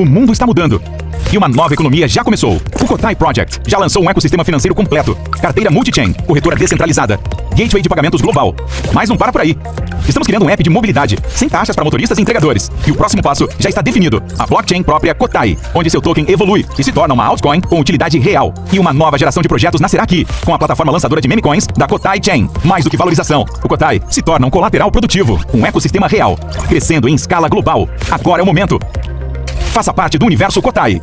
O mundo está mudando. E uma nova economia já começou. O Kotai Project já lançou um ecossistema financeiro completo. Carteira multi-chain, corretora descentralizada, gateway de pagamentos global. Mas não para por aí. Estamos criando um app de mobilidade, sem taxas para motoristas e entregadores. E o próximo passo já está definido. A blockchain própria Kotai, onde seu token evolui e se torna uma altcoin com utilidade real. E uma nova geração de projetos nascerá aqui, com a plataforma lançadora de meme coins da Kotai Chain. Mais do que valorização, o Kotai se torna um colateral produtivo, um ecossistema real, crescendo em escala global. Agora é o momento. Faça parte do universo Kotai.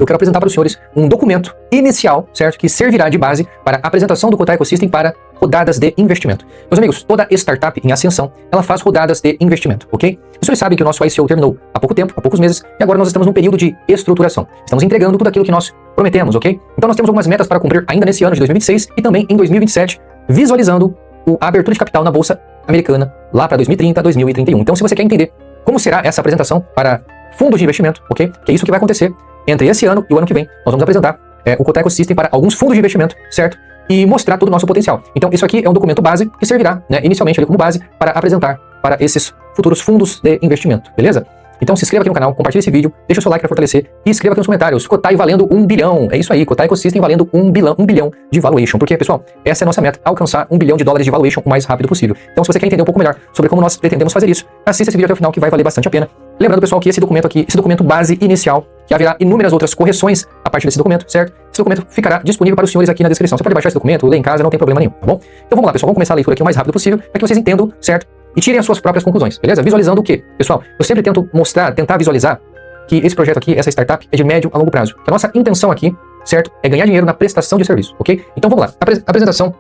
Eu quero apresentar para os senhores um documento inicial, certo? Que servirá de base para a apresentação do Kotai Ecosystem para rodadas de investimento. Meus amigos, toda startup em ascensão, ela faz rodadas de investimento, ok? Os senhores sabem que o nosso ICO terminou há pouco tempo, há poucos meses, e agora nós estamos num período de estruturação. Estamos entregando tudo aquilo que nós prometemos, ok? Então nós temos algumas metas para cumprir ainda nesse ano de 2026 e também em 2027, visualizando a abertura de capital na Bolsa Americana lá para 2030, 2031. Então se você quer entender como será essa apresentação para fundos de investimento, ok? Que é isso que vai acontecer entre esse ano e o ano que vem. Nós vamos apresentar o Kotai Ecosystem para alguns fundos de investimento, certo? E mostrar todo o nosso potencial. Então isso aqui é um documento base que servirá, né, inicialmente ali como base para apresentar para esses futuros fundos de investimento, beleza? Então se inscreva aqui no canal, compartilhe esse vídeo, deixa o seu like para fortalecer e escreva aqui nos comentários, Kotai valendo 1 bilhão. É isso aí, Kotai Ecosystem valendo 1 bilhão de valuation. Porque, pessoal, essa é a nossa meta, alcançar $1 bilhão de valuation o mais rápido possível. Então se você quer entender um pouco melhor sobre como nós pretendemos fazer isso, assista esse vídeo até o final que vai valer bastante a pena. Lembrando, pessoal, que esse documento aqui, esse documento base inicial, que haverá inúmeras outras correções a partir desse documento, certo? Esse documento ficará disponível para os senhores aqui na descrição. Você pode baixar esse documento, ler em casa, não tem problema nenhum, tá bom? Então vamos lá, pessoal, vamos começar a leitura aqui o mais rápido possível, para que vocês entendam, certo? E tirem as suas próprias conclusões, beleza? Visualizando o quê? Pessoal, eu sempre tento mostrar, tentar visualizar que esse projeto aqui, essa startup, é de médio a longo prazo. Que a nossa intenção aqui, certo? É ganhar dinheiro na prestação de serviço, ok? Então vamos lá. Apresentação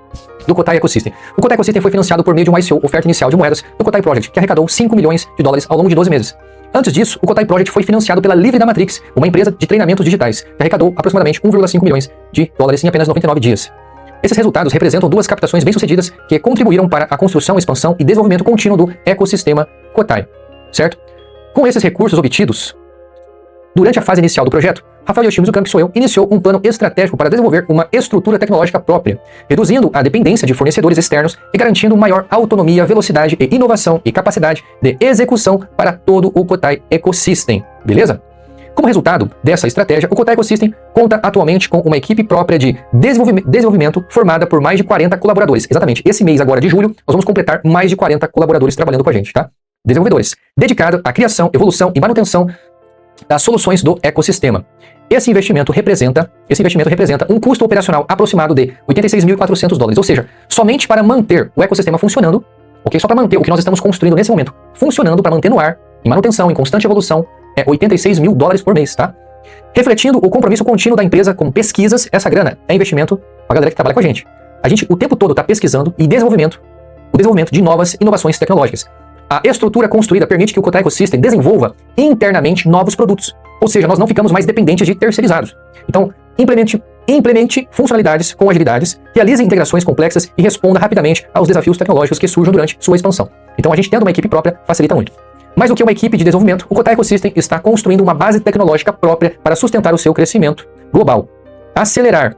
do Kotai Ecosystem. O Kotai Ecosystem foi financiado por meio de uma ICO, oferta inicial de moedas, do Kotai Project, que arrecadou $5 milhões ao longo de 12 meses. Antes disso, o Kotai Project foi financiado pela Livre da Matrix, uma empresa de treinamentos digitais, que arrecadou aproximadamente $1,5 milhões em apenas 99 dias. Esses resultados representam duas captações bem-sucedidas que contribuíram para a construção, expansão e desenvolvimento contínuo do ecossistema Kotai, certo? Com esses recursos obtidos, durante a fase inicial do projeto, Rafael Yoshimizu, que sou eu, iniciou um plano estratégico para desenvolver uma estrutura tecnológica própria, reduzindo a dependência de fornecedores externos e garantindo maior autonomia, velocidade e inovação e capacidade de execução para todo o Kotai Ecosystem, beleza? Como resultado dessa estratégia, o Kotai Ecosystem conta atualmente com uma equipe própria de desenvolvimento formada por mais de 40 colaboradores. Exatamente, esse mês agora de julho, nós vamos completar mais de 40 colaboradores trabalhando com a gente, tá? Desenvolvedores, dedicado à criação, evolução e manutenção das soluções do ecossistema. Esse investimento representa um custo operacional aproximado de $86.400, ou seja, somente para manter o ecossistema funcionando, ok? Só para manter o que nós estamos construindo nesse momento funcionando, para manter no ar, em manutenção, em constante evolução, é $86 mil por mês, tá? Refletindo o compromisso contínuo da empresa com pesquisas, essa grana é investimento para a galera que trabalha com a gente. A gente o tempo todo está pesquisando e o desenvolvimento de novas inovações tecnológicas. A estrutura construída permite que o Kotai Ecosystem desenvolva internamente novos produtos. Ou seja, nós não ficamos mais dependentes de terceirizados. Então, implemente funcionalidades com agilidades, realize integrações complexas e responda rapidamente aos desafios tecnológicos que surjam durante sua expansão. Então, a gente tendo uma equipe própria facilita muito. Mais do que uma equipe de desenvolvimento, o Kotai Ecosystem está construindo uma base tecnológica própria para sustentar o seu crescimento global, acelerar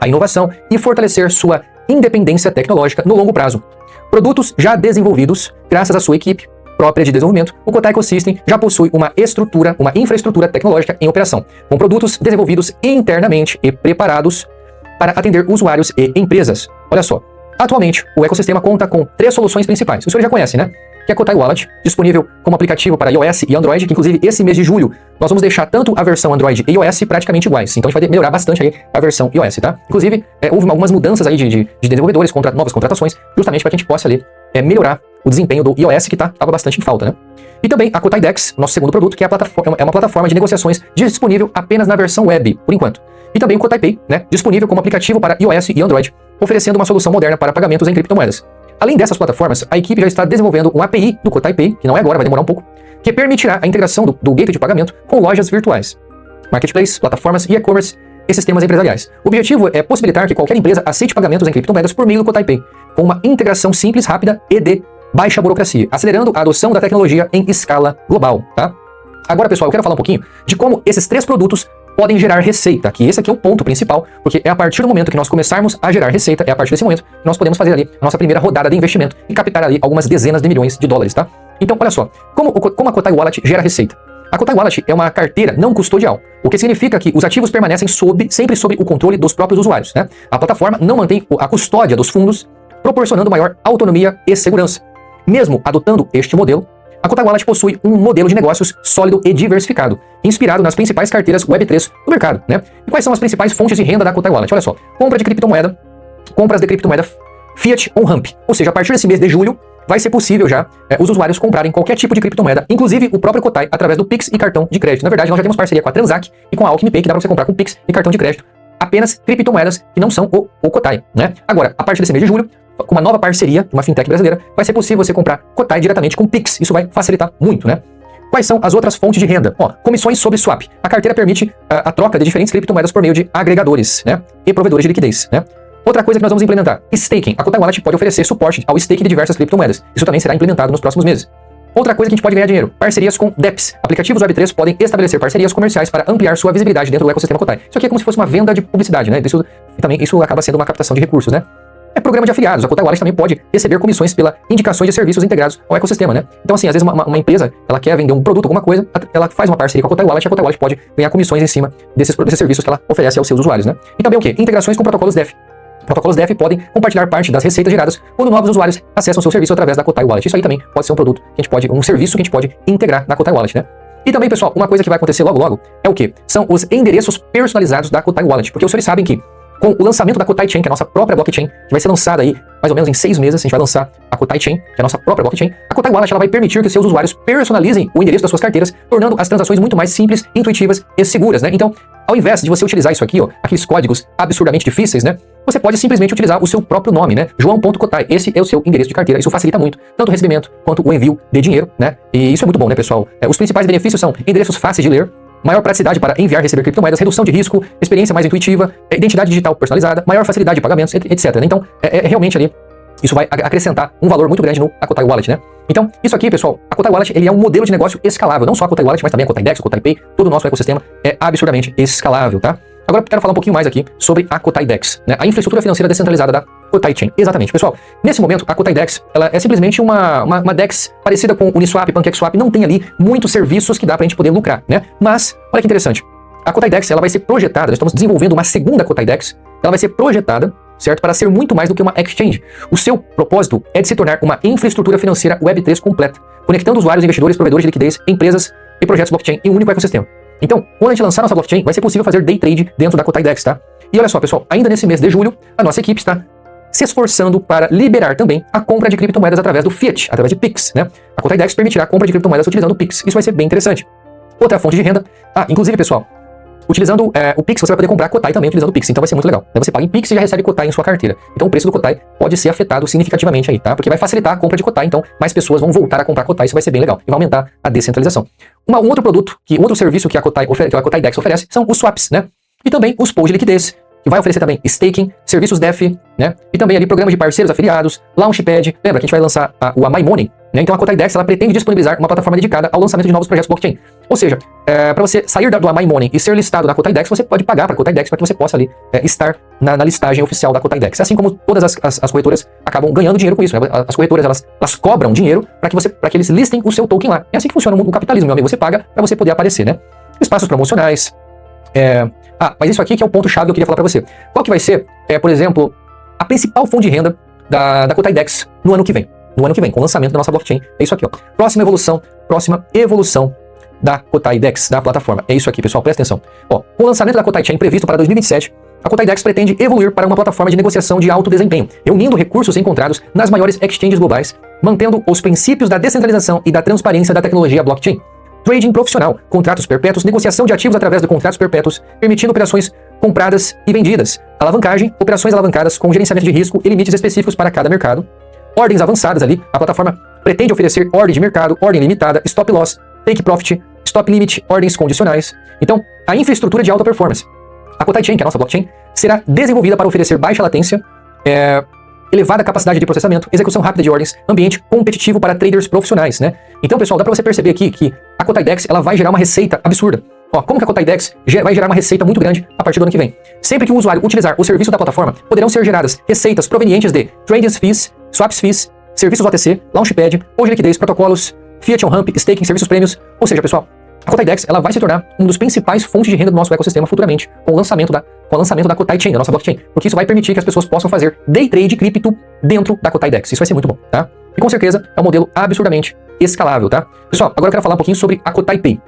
a inovação e fortalecer sua independência tecnológica no longo prazo. Produtos já desenvolvidos, graças à sua equipe própria de desenvolvimento, o Kotai Ecosystem já possui uma infraestrutura tecnológica em operação, com produtos desenvolvidos internamente e preparados para atender usuários e empresas. Olha só, atualmente o ecossistema conta com 3 soluções principais. O senhor já conhece, né? Que é a Kotai Wallet, disponível como aplicativo para iOS e Android, que inclusive esse mês de julho nós vamos deixar tanto a versão Android e iOS praticamente iguais. Então a gente vai melhorar bastante aí a versão iOS, tá? Inclusive, houve algumas mudanças aí de desenvolvedores, novas contratações, justamente para que a gente possa ali melhorar o desempenho do iOS, que estava bastante em falta, né? E também a Kotai Dex, nosso segundo produto, que é uma plataforma de negociações disponível apenas na versão web, por enquanto. E também o Kotai Pay, né? Disponível como aplicativo para iOS e Android, oferecendo uma solução moderna para pagamentos em criptomoedas. Além dessas plataformas, a equipe já está desenvolvendo um API do Kotai Pay, que não é agora, vai demorar um pouco, que permitirá a integração do gateway de pagamento com lojas virtuais, marketplace, plataformas e e-commerce e sistemas empresariais. O objetivo é possibilitar que qualquer empresa aceite pagamentos em criptomoedas por meio do Kotai Pay, com uma integração simples, rápida e de baixa burocracia, acelerando a adoção da tecnologia em escala global, tá? Agora, pessoal, eu quero falar um pouquinho de como esses 3 produtos podem gerar receita, que esse aqui é o ponto principal, porque é a partir do momento que nós começarmos a gerar receita, é a partir desse momento que nós podemos fazer ali a nossa primeira rodada de investimento e captar ali algumas dezenas de milhões de dólares, tá? Então, olha só, como a Kotai Wallet gera receita? A Kotai Wallet é uma carteira não custodial, o que significa que os ativos permanecem sempre sob o controle dos próprios usuários, né? A plataforma não mantém a custódia dos fundos, proporcionando maior autonomia e segurança. Mesmo adotando este modelo, a Kotai Wallet possui um modelo de negócios sólido e diversificado, inspirado nas principais carteiras Web3 do mercado, né? E quais são as principais fontes de renda da Kotai Wallet? Olha só, compras de criptomoeda Fiat ou Ramp. Ou seja, a partir desse mês de julho, vai ser possível já os usuários comprarem qualquer tipo de criptomoeda, inclusive o próprio Kotai, através do Pix e cartão de crédito. Na verdade, nós já temos parceria com a Transact e com a Alchemy Pay, que dá para você comprar com Pix e cartão de crédito apenas criptomoedas que não são o Kotai, né? Agora, a partir desse mês de julho, com uma nova parceria, uma fintech brasileira, vai ser possível você comprar Kotai diretamente com Pix. Isso vai facilitar muito, né? Quais são as outras fontes de renda? Ó, comissões sobre swap. A carteira permite a troca de diferentes criptomoedas por meio de agregadores, né? E provedores de liquidez, né? Outra coisa que nós vamos implementar, staking. A Kotai Wallet pode oferecer suporte ao staking de diversas criptomoedas. Isso também será implementado nos próximos meses. Outra coisa que a gente pode ganhar dinheiro, parcerias com DEPs. Aplicativos Web3 podem estabelecer parcerias comerciais para ampliar sua visibilidade dentro do ecossistema Kotai. Isso aqui é como se fosse uma venda de publicidade, né? Isso acaba sendo uma captação de recursos, né? É programa de afiliados. A Kotai Wallet também pode receber comissões pela indicações de serviços integrados ao ecossistema, né? Então, assim, às vezes uma empresa, ela quer vender um produto, alguma coisa, ela faz uma parceria com a Kotai Wallet, e a Kotai Wallet pode ganhar comissões em cima desses serviços que ela oferece aos seus usuários, né? E também o quê? Integrações com protocolos DeFi. Protocolos DeFi podem compartilhar parte das receitas geradas quando novos usuários acessam seu serviço através da Kotai Wallet. Isso aí também pode ser um serviço que a gente pode integrar na Kotai Wallet, né? E também, pessoal, uma coisa que vai acontecer logo é o quê? São os endereços personalizados da Kotai Wallet, porque os senhores sabem que com o lançamento da Kotai Chain, que é a nossa própria blockchain, que vai ser lançada aí mais ou menos em 6 meses, a gente vai lançar a Kotai Chain, que é a nossa própria blockchain, a Kotai Wallet ela vai permitir que seus usuários personalizem o endereço das suas carteiras, tornando as transações muito mais simples, intuitivas e seguras, né? Então, ao invés de você utilizar isso aqui, ó, aqueles códigos absurdamente difíceis, né? Você pode simplesmente utilizar o seu próprio nome, né? João.kotai. Esse é o seu endereço de carteira. Isso facilita muito, tanto o recebimento quanto o envio de dinheiro, né? E isso é muito bom, né, pessoal? Os principais benefícios são endereços fáceis de ler, maior praticidade para enviar e receber criptomoedas, redução de risco, experiência mais intuitiva, identidade digital personalizada, maior facilidade de pagamentos, etc. Então, realmente ali, isso vai acrescentar um valor muito grande no Kotai Wallet, né? Então, isso aqui, pessoal, a Kotai Wallet ele é um modelo de negócio escalável. Não só a Kotai Wallet, mas também a Kotai Dex, a Kotai Pay, todo o nosso ecossistema é absurdamente escalável, tá? Agora eu quero falar um pouquinho mais aqui sobre a Kotai Dex, né? A infraestrutura financeira descentralizada da Kotai Chain. Exatamente, pessoal. Nesse momento, a Kotai Dex, ela é simplesmente uma Dex parecida com Uniswap, PancakeSwap, não tem ali muitos serviços que dá pra gente poder lucrar, né? Mas, olha que interessante. A Kotai Dex, ela vai ser projetada, nós estamos desenvolvendo uma segunda Kotai Dex, ela vai ser projetada, certo? Para ser muito mais do que uma exchange. O seu propósito é de se tornar uma infraestrutura financeira Web3 completa, conectando usuários, investidores, provedores de liquidez, empresas e projetos blockchain em um único ecossistema. Então, quando a gente lançar nossa blockchain, vai ser possível fazer day trade dentro da Kotai Dex, tá? E olha só, pessoal, ainda nesse mês de julho, a nossa equipe está se esforçando para liberar também a compra de criptomoedas através do Fiat, através de Pix, né? A Kotai Dex permitirá a compra de criptomoedas utilizando o Pix. Isso vai ser bem interessante. Outra fonte de renda. Inclusive, pessoal, utilizando o Pix, você vai poder comprar Kotai também utilizando o Pix, então vai ser muito legal. Você paga em Pix e já recebe Kotai em sua carteira. Então o preço do Kotai pode ser afetado significativamente aí, tá? Porque vai facilitar a compra de Kotai, então mais pessoas vão voltar a comprar Kotai, isso vai ser bem legal. E vai aumentar a descentralização. Um outro produto, um outro serviço que a Kotai Dex oferece são os swaps, né? E também os pools de liquidez, que vai oferecer também staking, serviços DeFi, né? E também ali programas de parceiros afiliados, Launchpad. Lembra que a gente vai lançar o MyMoney, né? Então a Kotai Dex ela pretende disponibilizar uma plataforma dedicada ao lançamento de novos projetos blockchain. Ou seja, para você sair do MyMoney e ser listado na Kotai Dex, você pode pagar para a Kotai Dex para que você possa ali estar na listagem oficial da Kotai Dex. Assim como todas as corretoras acabam ganhando dinheiro com isso, né? As corretoras elas cobram dinheiro para que eles listem o seu token lá. É assim que funciona o capitalismo, meu amigo. Você paga para você poder aparecer, né? Espaços promocionais. Mas isso aqui que é o ponto-chave que eu queria falar para você. Qual que vai ser, por exemplo, a principal fonte de renda da Kotai Dex no ano que vem? No ano que vem, com o lançamento da nossa blockchain. É isso aqui, ó. Próxima evolução da Kotai Dex, da plataforma. É isso aqui, pessoal, presta atenção. Ó, com o lançamento da Kotai Chain previsto para 2027, a Kotai Dex pretende evoluir para uma plataforma de negociação de alto desempenho, reunindo recursos encontrados nas maiores exchanges globais, mantendo os princípios da descentralização e da transparência da tecnologia blockchain. Trading profissional, contratos perpétuos, negociação de ativos através de contratos perpétuos, permitindo operações compradas e vendidas, alavancagem, operações alavancadas com gerenciamento de risco e limites específicos para cada mercado, ordens avançadas ali, a plataforma pretende oferecer ordem de mercado, ordem limitada, stop loss, take profit, stop limit, ordens condicionais. Então, a infraestrutura de alta performance. A Kotai Chain, que é a nossa blockchain, será desenvolvida para oferecer baixa latência, elevada capacidade de processamento, execução rápida de ordens, ambiente competitivo para traders profissionais, né? Então, pessoal, dá para você perceber aqui que a Kotai Dex ela vai gerar uma receita absurda. Ó, como que a Kotai Dex vai gerar uma receita muito grande a partir do ano que vem? Sempre que o usuário utilizar o serviço da plataforma, poderão ser geradas receitas provenientes de trading fees, swaps fees, serviços OTC, Launchpad, pool de liquidez, protocolos, Fiat on Ramp, staking, serviços prêmios. Ou seja, pessoal, A Kotaidex ela vai se tornar um dos principais fontes de renda do nosso ecossistema futuramente, com o lançamento da Kotai Chain, da nossa blockchain, porque isso vai permitir que as pessoas possam fazer day trade cripto dentro da Kotaidex. Isso vai ser muito bom, tá? E com certeza é um modelo absurdamente escalável, tá? Pessoal, agora eu quero falar um pouquinho sobre a KotaiPay.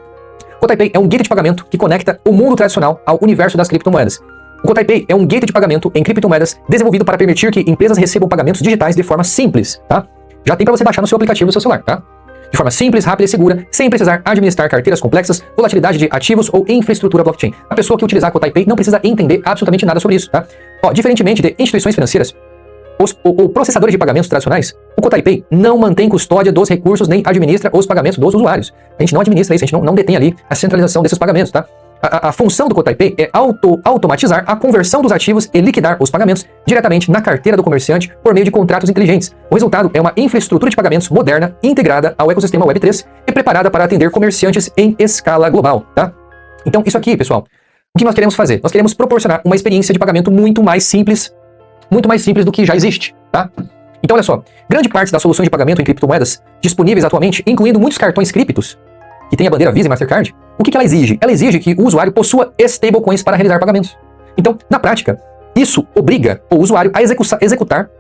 KotaiPay é um gateway de pagamento que conecta o mundo tradicional ao universo das criptomoedas. O KotaiPay é um gateway de pagamento em criptomoedas desenvolvido para permitir que empresas recebam pagamentos digitais de forma simples, tá? Já tem para você baixar no seu aplicativo do seu celular, tá? De forma simples, rápida e segura, sem precisar administrar carteiras complexas, volatilidade de ativos ou infraestrutura blockchain. A pessoa que utilizar a KotaiPay não precisa entender absolutamente nada sobre isso, tá? Ó, diferentemente de instituições financeiras ou processadores de pagamentos tradicionais, o KotaiPay não mantém custódia dos recursos nem administra os pagamentos dos usuários. A gente não administra isso, a gente não detém ali a centralização desses pagamentos, tá? A função do KotaiPay é automatizar a conversão dos ativos e liquidar os pagamentos diretamente na carteira do comerciante por meio de contratos inteligentes. O resultado é uma infraestrutura de pagamentos moderna, integrada ao ecossistema Web3 e preparada para atender comerciantes em escala global, tá? Então, isso aqui, pessoal, o que nós queremos fazer? Nós queremos proporcionar uma experiência de pagamento muito mais simples do que já existe, tá? Então, olha só, grande parte das soluções de pagamento em criptomoedas disponíveis atualmente, incluindo muitos cartões criptos, que tem a bandeira Visa e Mastercard, o que ela exige? Ela exige que o usuário possua stablecoins para realizar pagamentos. Então, na prática, isso obriga o usuário a executar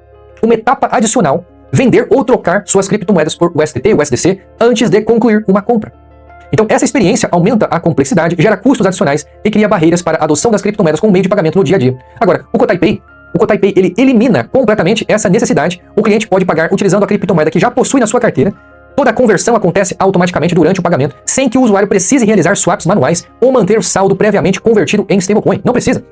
uma etapa adicional, vender ou trocar suas criptomoedas por USDT, USDC, antes de concluir uma compra. Então, essa experiência aumenta a complexidade, gera custos adicionais e cria barreiras para a adoção das criptomoedas como meio de pagamento no dia a dia. Agora, o KotaiPay ele elimina completamente essa necessidade. O cliente pode pagar utilizando a criptomoeda que já possui na sua carteira. Toda a conversão acontece automaticamente durante o pagamento, sem que o usuário precise realizar swaps manuais ou manter o saldo previamente convertido em stablecoin. Não precisa.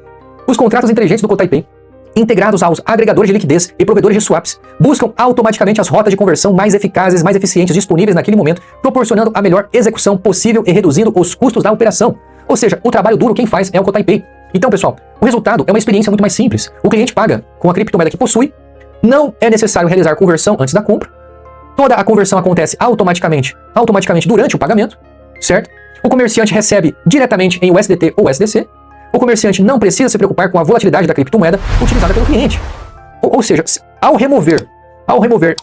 Os contratos inteligentes do KotaiPay, integrados aos agregadores de liquidez e provedores de swaps, buscam automaticamente as rotas de conversão mais eficazes, mais eficientes disponíveis naquele momento, proporcionando a melhor execução possível e reduzindo os custos da operação. Ou seja, o trabalho duro quem faz é o KotaiPay. Então, pessoal, o resultado é uma experiência muito mais simples. O cliente paga com a criptomoeda que possui, não é necessário realizar conversão antes da compra, toda a conversão acontece automaticamente durante o pagamento, certo? O comerciante recebe diretamente em USDT ou USDC. O comerciante não precisa se preocupar com a volatilidade da criptomoeda utilizada pelo cliente. Ou seja, ao remover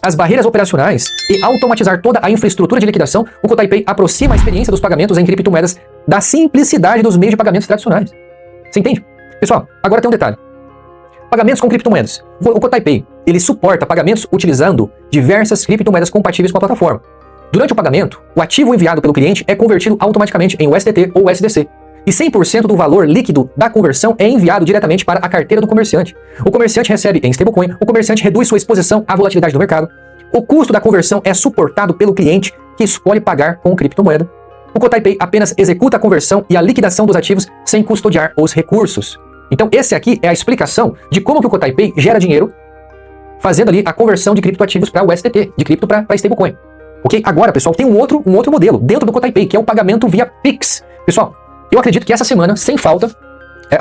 as barreiras operacionais e automatizar toda a infraestrutura de liquidação, o KotaiPay aproxima a experiência dos pagamentos em criptomoedas da simplicidade dos meios de pagamentos tradicionais. Você entende? Pessoal, agora tem um detalhe. Pagamentos com criptomoedas. O KotaiPay, ele suporta pagamentos utilizando diversas criptomoedas compatíveis com a plataforma. Durante o pagamento, o ativo enviado pelo cliente é convertido automaticamente em USDT ou USDC. E 100% do valor líquido da conversão é enviado diretamente para a carteira do comerciante. O comerciante recebe em stablecoin, o comerciante reduz sua exposição à volatilidade do mercado. O custo da conversão é suportado pelo cliente que escolhe pagar com criptomoeda. O KotaiPay apenas executa a conversão e a liquidação dos ativos sem custodiar os recursos. Então, esse aqui é a explicação de como que o KotaiPay gera dinheiro fazendo ali a conversão de criptoativos para USDT, de cripto para stablecoin. Ok? Agora, pessoal, tem um outro modelo dentro do KotaiPay, que é o pagamento via Pix. Pessoal, eu acredito que essa semana, sem falta,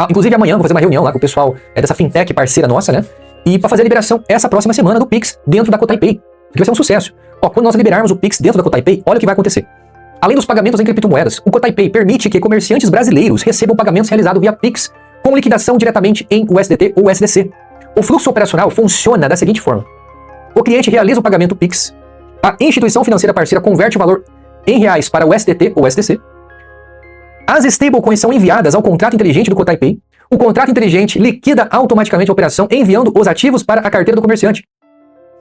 inclusive amanhã, vou fazer uma reunião lá com o pessoal dessa fintech parceira nossa, né? E para fazer a liberação essa próxima semana do Pix dentro da KotaiPay, que vai ser um sucesso. Ó, quando nós liberarmos o Pix dentro da KotaiPay, olha o que vai acontecer. Além dos pagamentos em criptomoedas, o KotaiPay permite que comerciantes brasileiros recebam pagamentos realizados via Pix, com liquidação diretamente em USDT ou USDC. O fluxo operacional funciona da seguinte forma. O cliente realiza o pagamento Pix, a instituição financeira parceira converte o valor em reais para USDT ou USDC, as stablecoins são enviadas ao contrato inteligente do KotaiPay, o contrato inteligente liquida automaticamente a operação enviando os ativos para a carteira do comerciante.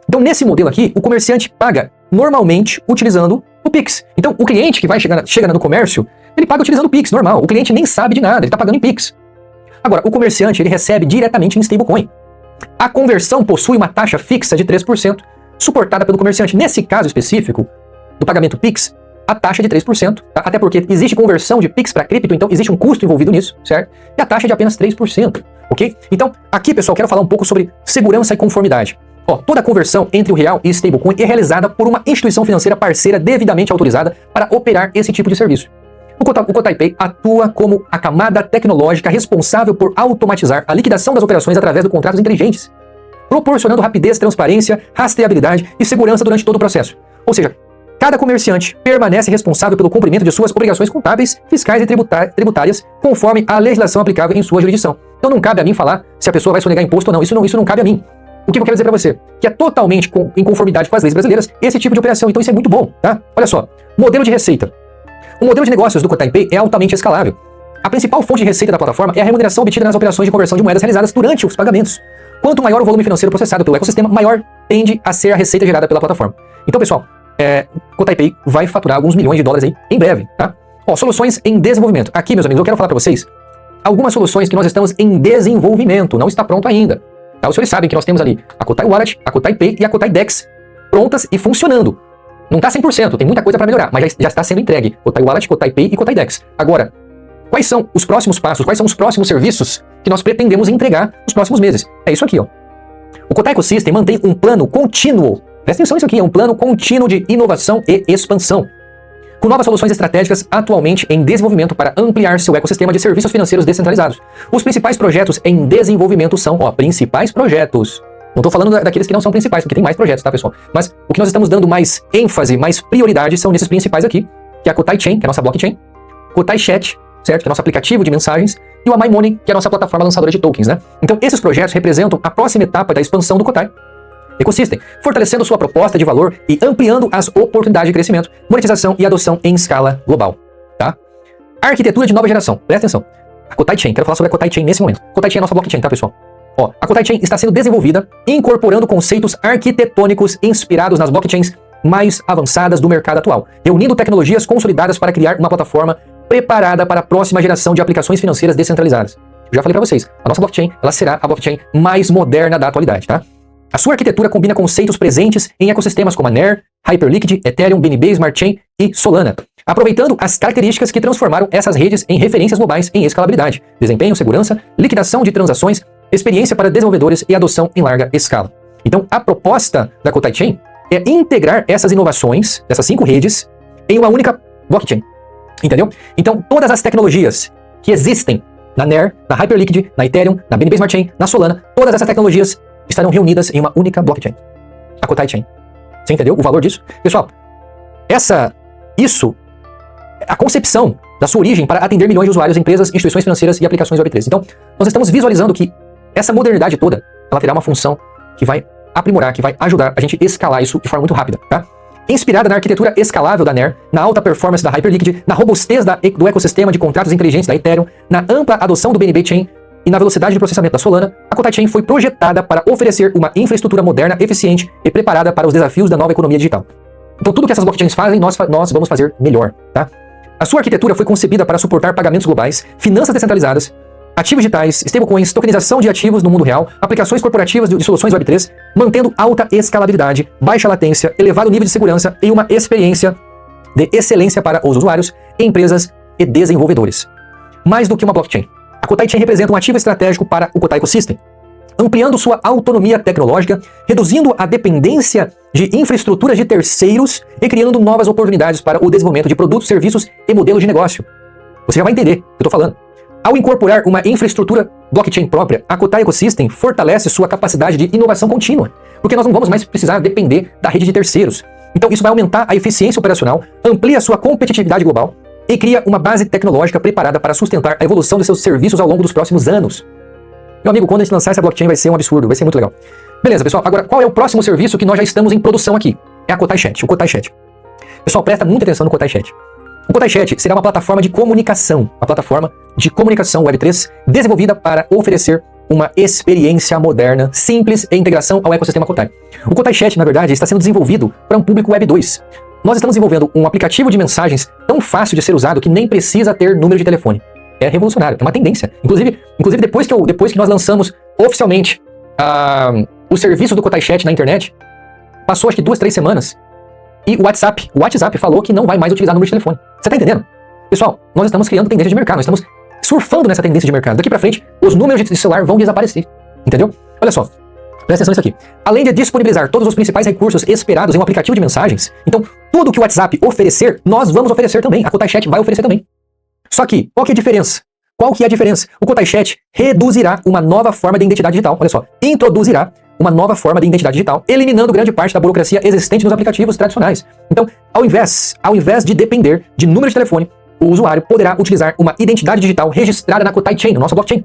Então, nesse modelo aqui, o comerciante paga normalmente utilizando o Pix. Então, o cliente que vai chega no comércio, ele paga utilizando o Pix, normal. O cliente nem sabe de nada, ele está pagando em Pix. Agora, o comerciante, ele recebe diretamente em stablecoin. A conversão possui uma taxa fixa de 3%, suportada pelo comerciante. Nesse caso específico, do pagamento Pix, a taxa é de 3%, tá? Até porque existe conversão de Pix para cripto, então existe um custo envolvido nisso, certo? E a taxa é de apenas 3%, ok? Então, aqui, pessoal, quero falar um pouco sobre segurança e conformidade. Ó, toda a conversão entre o real e stablecoin é realizada por uma instituição financeira parceira devidamente autorizada para operar esse tipo de serviço. O KotaiPay atua como a camada tecnológica responsável por automatizar a liquidação das operações através de contratos inteligentes, proporcionando rapidez, transparência, rastreabilidade e segurança durante todo o processo. Ou seja, cada comerciante permanece responsável pelo cumprimento de suas obrigações contábeis, fiscais e tributárias, conforme a legislação aplicável em sua jurisdição. Então não cabe a mim falar se a pessoa vai sonegar imposto ou não. Isso não cabe a mim. O que eu quero dizer para você? Que é totalmente em conformidade com as leis brasileiras esse tipo de operação. Então isso é muito bom, tá? Olha só, modelo de receita. O modelo de negócios do Kotai Pay é altamente escalável. A principal fonte de receita da plataforma é a remuneração obtida nas operações de conversão de moedas realizadas durante os pagamentos. Quanto maior o volume financeiro processado pelo ecossistema, maior tende a ser a receita gerada pela plataforma. Então, pessoal, o Kotai Pay vai faturar alguns milhões de dólares aí em breve, tá? Ó, soluções em desenvolvimento. Aqui, meus amigos, eu quero falar para vocês algumas soluções que nós estamos em desenvolvimento, não está pronto ainda. Tá? Os senhores sabem que nós temos ali a Kotai Wallet, a Kotai Pay e a Kotai Dex prontas e funcionando. Não está 100%, tem muita coisa para melhorar, mas já está sendo entregue. Kotai Wallet, Kotai Pay e Kotai Dex. Agora, quais são os próximos passos, quais são os próximos serviços que nós pretendemos entregar nos próximos meses? É isso aqui, ó. O Kotai Ecosystem mantém um plano contínuo. Presta atenção nisso aqui, é um plano contínuo de inovação e expansão, com novas soluções estratégicas atualmente em desenvolvimento para ampliar seu ecossistema de serviços financeiros descentralizados. Os principais projetos em desenvolvimento são, principais projetos. Não estou falando daqueles que não são principais, porque tem mais projetos, tá, pessoal? Mas o que nós estamos dando mais ênfase, mais prioridade são nesses principais aqui, que é a Kotai Chain, que é a nossa blockchain, Kotai Chat, certo? Que é o nosso aplicativo de mensagens, e o My Money, que é a nossa plataforma lançadora de tokens, né? Então, esses projetos representam a próxima etapa da expansão do Kotai Ecosystem, fortalecendo sua proposta de valor e ampliando as oportunidades de crescimento, monetização e adoção em escala global, tá? Arquitetura de nova geração. Presta atenção. A Kotai Chain, quero falar sobre a Kotai Chain nesse momento. Kotai Chain é a nossa blockchain, tá, pessoal? Ó, a Kotai Chain está sendo desenvolvida incorporando conceitos arquitetônicos inspirados nas blockchains mais avançadas do mercado atual, reunindo tecnologias consolidadas para criar uma plataforma preparada para a próxima geração de aplicações financeiras descentralizadas. Eu já falei para vocês, a nossa blockchain, ela será a blockchain mais moderna da atualidade, tá? A sua arquitetura combina conceitos presentes em ecossistemas como a NER, Hyperliquid, Ethereum, BNB, Smart Chain e Solana, aproveitando as características que transformaram essas redes em referências globais em escalabilidade, desempenho, segurança, liquidação de transações, experiência para desenvolvedores e adoção em larga escala. Então, a proposta da Kotai Chain é integrar essas inovações, essas 5 redes, em uma única blockchain. Entendeu? Então, todas as tecnologias que existem na NER, na Hyperliquid, na Ethereum, na BNB Smart Chain, na Solana, todas essas tecnologias estarão reunidas em uma única blockchain, a Kotai Chain. Você entendeu o valor disso? Pessoal, a concepção da sua origem para atender milhões de usuários, empresas, instituições financeiras e aplicações Web3. Então, nós estamos visualizando que essa modernidade toda, ela terá uma função que vai aprimorar, que vai ajudar a gente escalar isso de forma muito rápida, tá? Inspirada na arquitetura escalável da NER, na alta performance da Hyperliquid, na robustez do ecossistema de contratos inteligentes da Ethereum, na ampla adoção do BNB Chain e na velocidade de processamento da Solana, a Kotai Chain foi projetada para oferecer uma infraestrutura moderna, eficiente e preparada para os desafios da nova economia digital. Então tudo que essas blockchains fazem, nós vamos fazer melhor, tá? A sua arquitetura foi concebida para suportar pagamentos globais, finanças descentralizadas, ativos digitais, stablecoins, tokenização de ativos no mundo real, aplicações corporativas de soluções Web3, mantendo alta escalabilidade, baixa latência, elevado nível de segurança e uma experiência de excelência para os usuários, empresas e desenvolvedores. Mais do que uma blockchain, a Kotai Chain representa um ativo estratégico para o Kotai Ecosystem, ampliando sua autonomia tecnológica, reduzindo a dependência de infraestruturas de terceiros e criando novas oportunidades para o desenvolvimento de produtos, serviços e modelos de negócio. Você já vai entender o que eu estou falando. Ao incorporar uma infraestrutura blockchain própria, a Kotai Ecosystem fortalece sua capacidade de inovação contínua, porque nós não vamos mais precisar depender da rede de terceiros. Então isso vai aumentar a eficiência operacional, amplia sua competitividade global e cria uma base tecnológica preparada para sustentar a evolução de seus serviços ao longo dos próximos anos. Meu amigo, quando a gente lançar essa blockchain vai ser um absurdo, vai ser muito legal. Beleza, pessoal, agora qual é o próximo serviço que nós já estamos em produção aqui? É a Kotai Chat, o Kotai Chat. Pessoal, presta muita atenção no Kotai Chat. O Kotai Chat será uma plataforma de comunicação, Web3 desenvolvida para oferecer uma experiência moderna, simples e integração ao ecossistema Kotai. O Kotai Chat, na verdade, está sendo desenvolvido para um público Web 2. Nós estamos desenvolvendo um aplicativo de mensagens tão fácil de ser usado que nem precisa ter número de telefone. É revolucionário, é uma tendência. Inclusive depois que nós lançamos oficialmente o serviço do Kotai Chat na internet, passou acho que 2, 3 semanas, e o WhatsApp falou que não vai mais utilizar número de telefone. Você tá entendendo? Pessoal, nós estamos criando tendência de mercado, nós estamos surfando nessa tendência de mercado. Daqui pra frente, os números de celular vão desaparecer. Entendeu? Olha só, presta atenção nisso aqui. Além de disponibilizar todos os principais recursos esperados em um aplicativo de mensagens, então tudo que o WhatsApp oferecer, nós vamos oferecer também. A Kotai Chat vai oferecer também. Só que, qual que é a diferença? Qual que é a diferença? O Kotai Chat reduzirá uma nova forma de identidade digital. Olha só, introduzirá uma nova forma de identidade digital, eliminando grande parte da burocracia existente nos aplicativos tradicionais. Então, ao invés de depender de número de telefone, o usuário poderá utilizar uma identidade digital registrada na Kotai Chain, na nossa blockchain.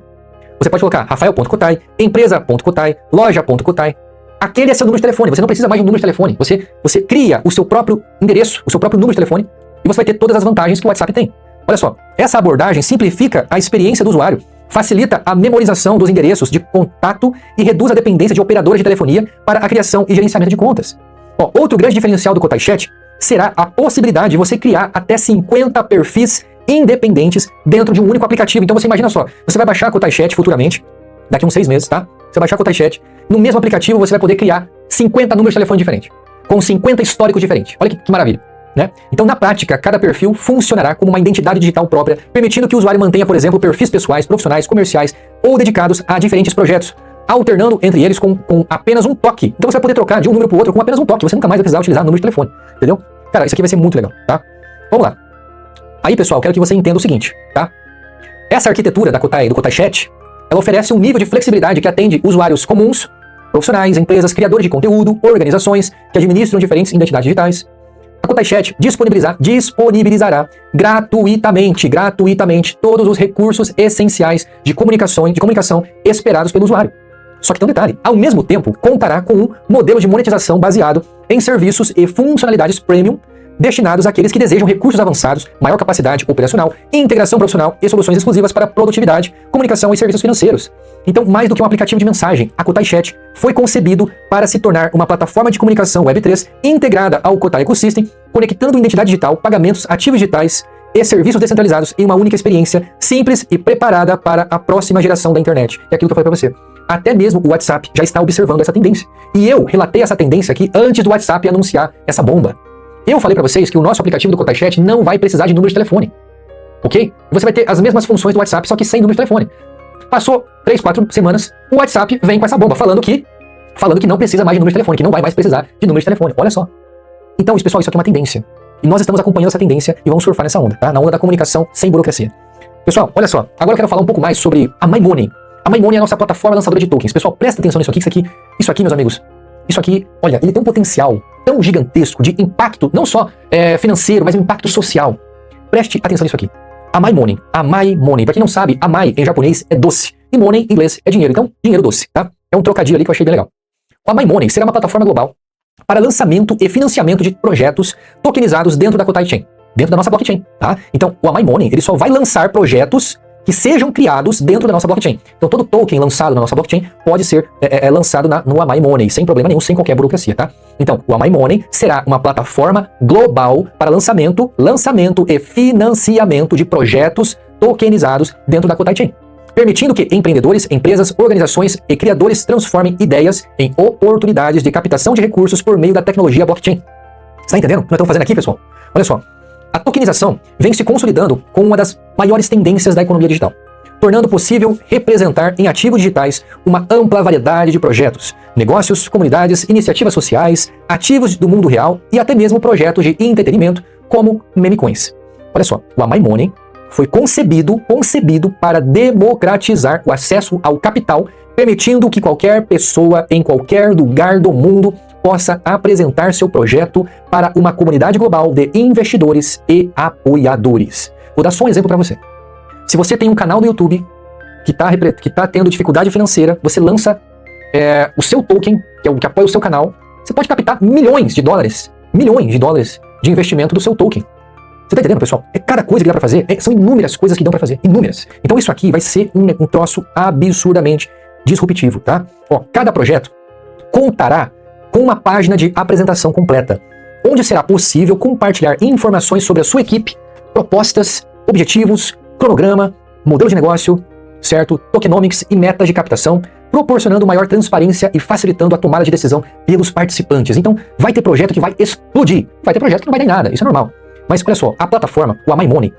Você pode colocar rafael.kotai, empresa.kotai, loja.kotai. Aquele é seu número de telefone, você não precisa mais de um número de telefone. Você cria o seu próprio endereço, o seu próprio número de telefone, e você vai ter todas as vantagens que o WhatsApp tem. Olha só, essa abordagem simplifica a experiência do usuário, facilita a memorização dos endereços de contato e reduz a dependência de operadoras de telefonia para a criação e gerenciamento de contas. Ó, outro grande diferencial do Kotai Chat será a possibilidade de você criar até 50 perfis independentes dentro de um único aplicativo. Então você imagina só, você vai baixar o Kotai Chat futuramente, daqui uns 6 meses, tá? Você vai baixar o Kotai Chat, no mesmo aplicativo você vai poder criar 50 números de telefone diferentes, com 50 históricos diferentes. Olha que maravilha, né? Então na prática, cada perfil funcionará como uma identidade digital própria, permitindo que o usuário mantenha, por exemplo, perfis pessoais, profissionais, comerciais ou dedicados a diferentes projetos, alternando entre eles com apenas um toque. Então você vai poder trocar de um número para o outro com apenas um toque, você nunca mais vai precisar utilizar o número de telefone, entendeu? Cara, isso aqui vai ser muito legal, tá? Vamos lá. Aí, pessoal, quero que você entenda o seguinte, tá? Essa arquitetura do Kotai Chat, ela oferece um nível de flexibilidade que atende usuários comuns, profissionais, empresas, criadores de conteúdo, organizações que administram diferentes identidades digitais. A Kotai Chat disponibilizará gratuitamente todos os recursos essenciais de comunicação esperados pelo usuário. Só que tem um detalhe, ao mesmo tempo, contará com um modelo de monetização baseado em serviços e funcionalidades premium destinados àqueles que desejam recursos avançados, maior capacidade operacional, integração profissional e soluções exclusivas para produtividade, comunicação e serviços financeiros. Então, mais do que um aplicativo de mensagem, a Kotai Chat foi concebido para se tornar uma plataforma de comunicação Web3 integrada ao Kotai Ecosystem, conectando identidade digital, pagamentos, ativos digitais e serviços descentralizados em uma única experiência simples e preparada para a próxima geração da internet. É aquilo que eu falei para você. Até mesmo o WhatsApp já está observando essa tendência. E eu relatei essa tendência aqui antes do WhatsApp anunciar essa bomba. Eu falei para vocês que o nosso aplicativo do Kotai Chat não vai precisar de número de telefone, ok? Você vai ter as mesmas funções do WhatsApp, só que sem número de telefone. Passou 3, 4 semanas, o WhatsApp vem com essa bomba, falando que não precisa mais de número de telefone, que não vai mais precisar de número de telefone. Olha só. Então, pessoal, isso aqui é uma tendência. E nós estamos acompanhando essa tendência e vamos surfar nessa onda, tá? Na onda da comunicação sem burocracia. Pessoal, olha só. Agora eu quero falar um pouco mais sobre a MyMoney. A MyMoney é a nossa plataforma lançadora de tokens. Pessoal, presta atenção nisso aqui, isso aqui, meus amigos. Isso aqui, olha, ele tem um potencial tão gigantesco de impacto, não só financeiro, mas impacto social. Preste atenção nisso aqui. A MyMoney, pra quem não sabe, a My em japonês é doce, e money em inglês é dinheiro, então dinheiro doce, tá? É um trocadilho ali que eu achei bem legal. A MyMoney será uma plataforma global para lançamento e financiamento de projetos tokenizados dentro da Kotai Chain, dentro da nossa blockchain, tá? Então, o MyMoney, ele só vai lançar projetos que sejam criados dentro da nossa blockchain. Então todo token lançado na nossa blockchain pode ser lançado no MyMoney, sem problema nenhum, sem qualquer burocracia, tá? Então, o MyMoney será uma plataforma global para lançamento e financiamento de projetos tokenizados dentro da Kotai Chain, permitindo que empreendedores, empresas, organizações e criadores transformem ideias em oportunidades de captação de recursos por meio da tecnologia blockchain. Você tá entendendo o que nós estamos fazendo aqui, pessoal? Olha só. A tokenização vem se consolidando como uma das maiores tendências da economia digital, tornando possível representar em ativos digitais uma ampla variedade de projetos, negócios, comunidades, iniciativas sociais, ativos do mundo real e até mesmo projetos de entretenimento como meme coins. Olha só, o MyMoney foi concebido para democratizar o acesso ao capital, permitindo que qualquer pessoa em qualquer lugar do mundo possa apresentar seu projeto para uma comunidade global de investidores e apoiadores. Vou dar só um exemplo para você. Se você tem um canal no YouTube que tá tendo dificuldade financeira, você lança o seu token, que é o que apoia o seu canal, você pode captar milhões de dólares de investimento do seu token. Você tá entendendo, pessoal? É cada coisa que dá pra fazer, são inúmeras coisas que dão pra fazer, inúmeras. Então isso aqui vai ser um troço absurdamente disruptivo, tá? Ó, cada projeto contará com uma página de apresentação completa, onde será possível compartilhar informações sobre a sua equipe, propostas, objetivos, cronograma, modelo de negócio, certo? Tokenomics e metas de captação, proporcionando maior transparência e facilitando a tomada de decisão pelos participantes. Então, vai ter projeto que vai explodir, vai ter projeto que não vai dar em nada, isso é normal. Mas olha só, a plataforma, o MyMoney,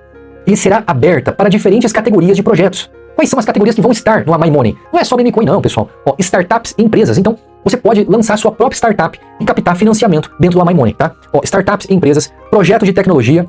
ele será aberta para diferentes categorias de projetos. Quais são as categorias que vão estar no MyMoney? Não é só meme coin não, pessoal. Ó, startups e empresas. Então, você pode lançar sua própria startup e captar financiamento dentro do MyMoney, tá? Ó, startups e empresas, projetos de tecnologia,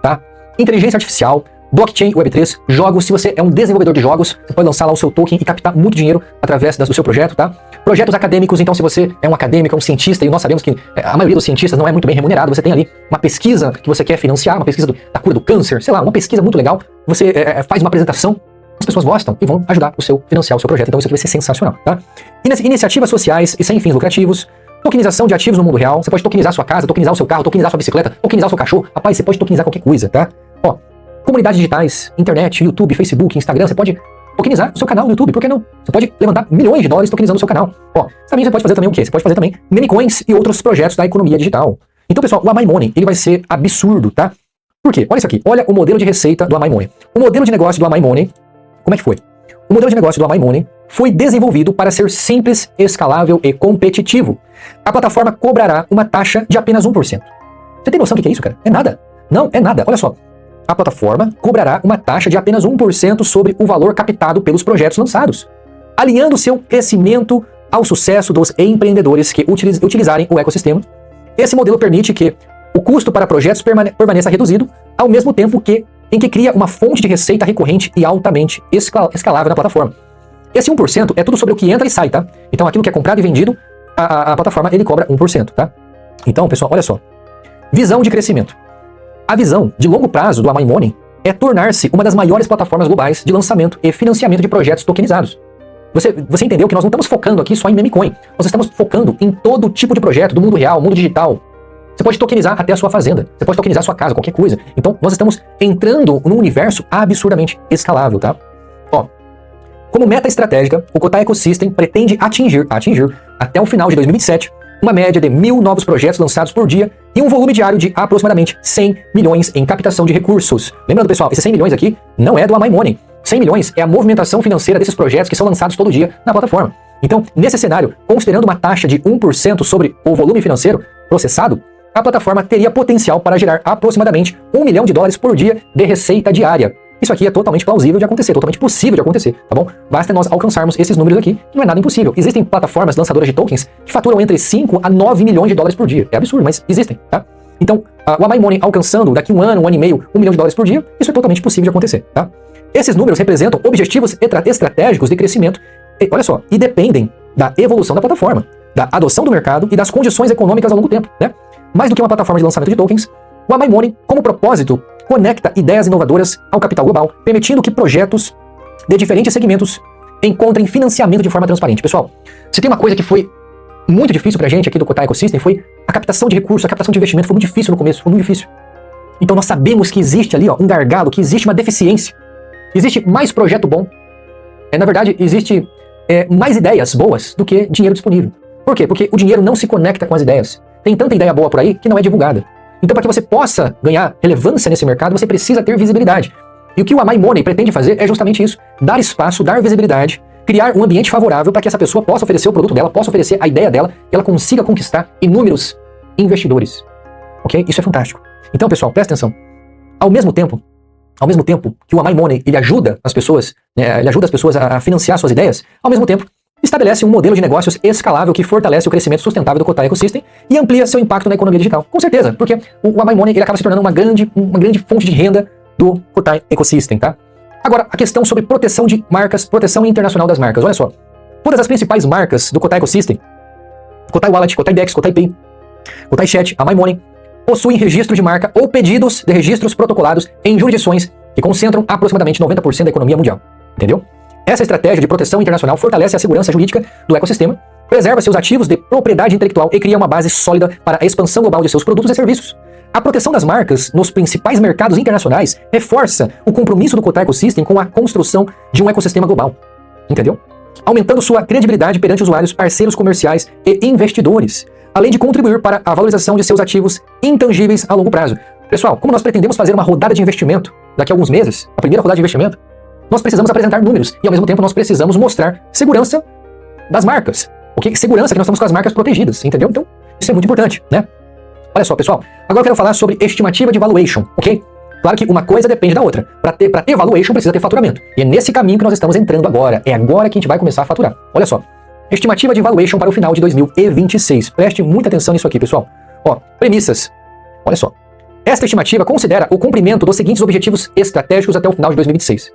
tá? Inteligência artificial, blockchain, Web3, jogos. Se você é um desenvolvedor de jogos, você pode lançar lá o seu token e captar muito dinheiro através do seu projeto, tá? Projetos acadêmicos, então se você é um acadêmico, é um cientista, e nós sabemos que a maioria dos cientistas não é muito bem remunerado, você tem ali uma pesquisa que você quer financiar, uma pesquisa da cura do câncer, sei lá, uma pesquisa muito legal, você faz uma apresentação, as pessoas gostam e vão ajudar financiar o seu projeto, então isso aqui vai ser sensacional, tá? Iniciativas sociais e sem fins lucrativos, Tokenização de ativos no mundo real. Você pode tokenizar sua casa, tokenizar o seu carro, tokenizar sua bicicleta, tokenizar o seu cachorro. Rapaz, você pode tokenizar qualquer coisa, tá? Ó, comunidades digitais, internet, YouTube, Facebook, Instagram, você pode tokenizar o seu canal no YouTube, por que não? Você pode levantar milhões de dólares tokenizando o seu canal. Ó, também você pode fazer também o quê? Você pode fazer também meme coins e outros projetos da economia digital. Então, pessoal, o Amai Money, ele vai ser absurdo, tá? Por quê? Olha isso aqui. Olha o modelo de receita do Amai Money. O modelo de negócio do Amai Money, como é que foi? O modelo de negócio do Amai Money foi desenvolvido para ser simples, escalável e competitivo. A plataforma cobrará uma taxa de apenas 1%. Você tem noção do que é isso, cara? É nada. Não, é nada. Olha só. A plataforma cobrará uma taxa de apenas 1% sobre o valor captado pelos projetos lançados, alinhando seu crescimento ao sucesso dos empreendedores que utilizarem o ecossistema. Esse modelo permite que o custo para projetos permaneça reduzido, ao mesmo tempo em que cria uma fonte de receita recorrente e altamente escalável na plataforma. Esse 1% é tudo sobre o que entra e sai, tá? Então aquilo que é comprado e vendido, a plataforma ele cobra 1%, tá? Então, pessoal, olha só. Visão de crescimento. A visão de longo prazo do Amai Money é tornar-se uma das maiores plataformas globais de lançamento e financiamento de projetos tokenizados. Você entendeu que nós não estamos focando aqui só em meme coin. Nós estamos focando em todo tipo de projeto do mundo real, mundo digital. Você pode tokenizar até a sua fazenda. Você pode tokenizar a sua casa, qualquer coisa. Então, nós estamos entrando num universo absurdamente escalável, tá? Ó, como meta estratégica, o Kotai Ecosystem pretende atingir até o final de 2027 uma média de 1.000 novos projetos lançados por dia e um volume diário de aproximadamente 100 milhões em captação de recursos. Lembrando, pessoal, esses 100 milhões aqui não é do Amai Money. 100 milhões é a movimentação financeira desses projetos que são lançados todo dia na plataforma. Então, nesse cenário, considerando uma taxa de 1% sobre o volume financeiro processado, a plataforma teria potencial para gerar aproximadamente $1 milhão por dia de receita diária. Isso aqui é totalmente plausível de acontecer, totalmente possível de acontecer, tá bom? Basta nós alcançarmos esses números aqui, que não é nada impossível. Existem plataformas lançadoras de tokens que faturam entre 5 a 9 milhões de dólares por dia. É absurdo, mas existem, tá? Então, o Amai Money alcançando daqui um ano e meio, $1 milhão por dia, isso é totalmente possível de acontecer, tá? Esses números representam objetivos estratégicos de crescimento, olha só, e dependem da evolução da plataforma, da adoção do mercado e das condições econômicas ao longo do tempo, né? Mais do que uma plataforma de lançamento de tokens, o Amai Money, como propósito, conecta ideias inovadoras ao capital global, permitindo que projetos de diferentes segmentos encontrem financiamento de forma transparente. Pessoal, se tem uma coisa que foi muito difícil pra gente aqui do Kotai Ecosystem, foi a captação de recursos, a captação de investimento, foi muito difícil no começo, foi muito difícil. Então nós sabemos que existe ali, ó, um gargalo, que existe uma deficiência. Existe mais projeto bom. Na verdade, existe mais ideias boas do que dinheiro disponível. Por quê? Porque o dinheiro não se conecta com as ideias. Tem tanta ideia boa por aí que não é divulgada. Então, para que você possa ganhar relevância nesse mercado, você precisa ter visibilidade. E o que o Amai Money pretende fazer é justamente isso. Dar espaço, dar visibilidade, criar um ambiente favorável para que essa pessoa possa oferecer o produto dela, possa oferecer a ideia dela, e ela consiga conquistar inúmeros investidores. Ok? Isso é fantástico. Então, pessoal, presta atenção. Ao mesmo tempo que o Amai Money ele ajuda as pessoas, a financiar suas ideias, ao mesmo tempo estabelece um modelo de negócios escalável que fortalece o crescimento sustentável do Kotai Ecosystem e amplia seu impacto na economia digital. Com certeza, porque o Amai Money ele acaba se tornando uma grande fonte de renda do Kotai Ecosystem, tá? Agora, a questão sobre proteção de marcas, proteção internacional das marcas. Olha só, todas as principais marcas do Kotai Ecosystem, Kotai Wallet, Kotai Dex, Kotai Pay, Kotai Chat, Amai Money, possuem registro de marca ou pedidos de registros protocolados em jurisdições que concentram aproximadamente 90% da economia mundial. Entendeu? Essa estratégia de proteção internacional fortalece a segurança jurídica do ecossistema, preserva seus ativos de propriedade intelectual e cria uma base sólida para a expansão global de seus produtos e serviços. A proteção das marcas nos principais mercados internacionais reforça o compromisso do Kotai Ecosystem com a construção de um ecossistema global. Entendeu? Aumentando sua credibilidade perante usuários, parceiros comerciais e investidores, além de contribuir para a valorização de seus ativos intangíveis a longo prazo. Pessoal, como nós pretendemos fazer uma rodada de investimento daqui a alguns meses, a primeira rodada de investimento, nós precisamos apresentar números e, ao mesmo tempo, nós precisamos mostrar segurança das marcas. Ok? Segurança que nós estamos com as marcas protegidas, entendeu? Então, isso é muito importante, né? Olha só, pessoal. Agora eu quero falar sobre estimativa de valuation, ok? Claro que uma coisa depende da outra. Para ter valuation, precisa ter faturamento. E é nesse caminho que nós estamos entrando agora. É agora que a gente vai começar a faturar. Olha só. Estimativa de valuation para o final de 2026. Preste muita atenção nisso aqui, pessoal. Ó, premissas. Olha só. Esta estimativa considera o cumprimento dos seguintes objetivos estratégicos até o final de 2026.